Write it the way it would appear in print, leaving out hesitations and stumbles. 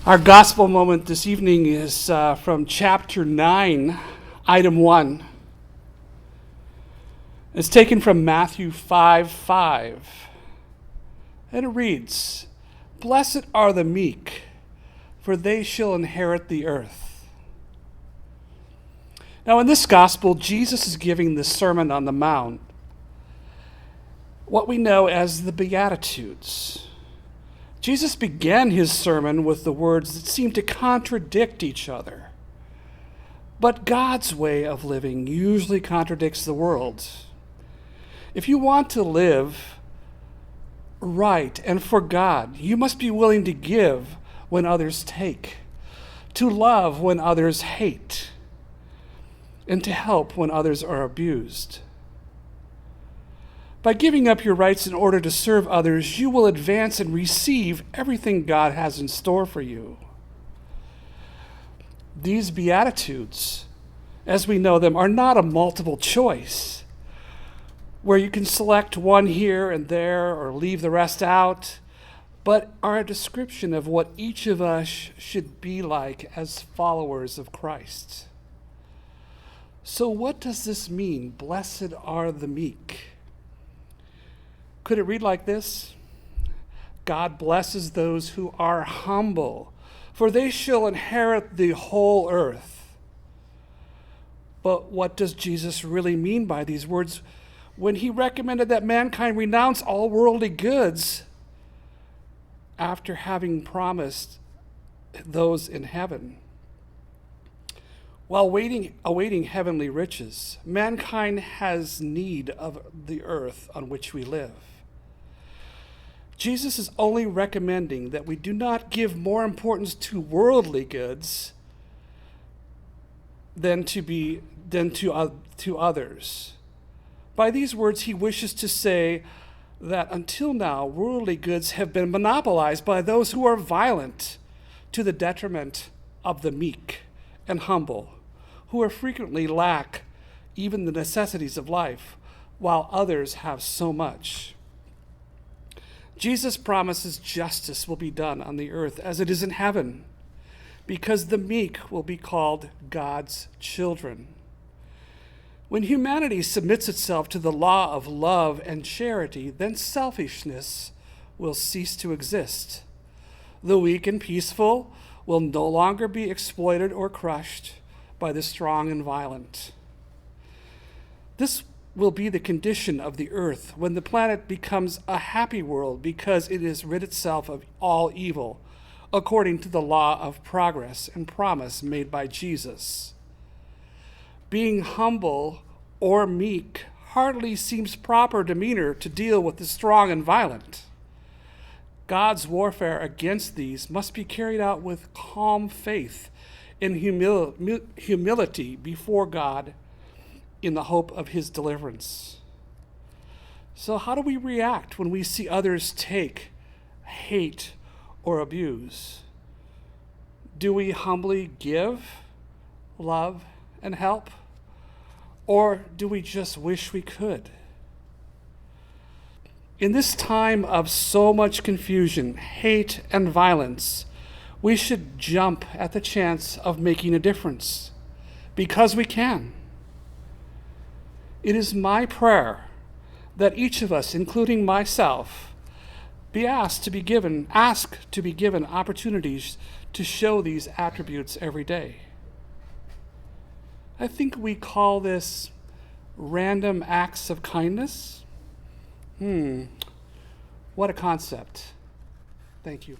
Our gospel moment this evening is from chapter 9, item 1. It's taken from Matthew 5:5. And it reads, "Blessed are the meek, for they shall inherit the earth." Now in this gospel, Jesus is giving the Sermon on the Mount, what we know as the Beatitudes. Jesus began his sermon with the words that seem to contradict each other. But God's way of living usually contradicts the world's. If you want to live right and for God, you must be willing to give when others take, to love when others hate, and to help when others are abused. By giving up your rights in order to serve others, you will advance and receive everything God has in store for you. These Beatitudes, as we know them, are not a multiple choice, where you can select one here and there or leave the rest out, but are a description of what each of us should be like as followers of Christ. So what does this mean? Blessed are the meek. Could it read like this? God blesses those who are humble, for they shall inherit the whole earth. But what does Jesus really mean by these words when he recommended that mankind renounce all worldly goods after having promised those in heaven? While awaiting heavenly riches, mankind has need of the earth on which we live. Jesus is only recommending that we do not give more importance to worldly goods than to others. By these words, he wishes to say that until now, worldly goods have been monopolized by those who are violent, to the detriment of the meek and humble, who are frequently lack even the necessities of life, while others have so much. Jesus promises justice will be done on the earth as it is in heaven, because the meek will be called God's children. When humanity submits itself to the law of love and charity, then selfishness will cease to exist. The weak and peaceful will no longer be exploited or crushed by the strong and violent. This will be the condition of the earth when the planet becomes a happy world because it has rid itself of all evil, according to the law of progress and promise made by Jesus. Being humble or meek hardly seems proper demeanor to deal with the strong and violent. God's warfare against these must be carried out with calm faith and humility before God in the hope of his deliverance. So how do we react when we see others take, hate, or abuse? Do we humbly give, love, and help? Or do we just wish we could? In this time of so much confusion, hate, and violence, we should jump at the chance of making a difference, because we can. It is my prayer that each of us, including myself, be asked to be given opportunities to show these attributes every day. I think we call this random acts of kindness. What a concept. Thank you.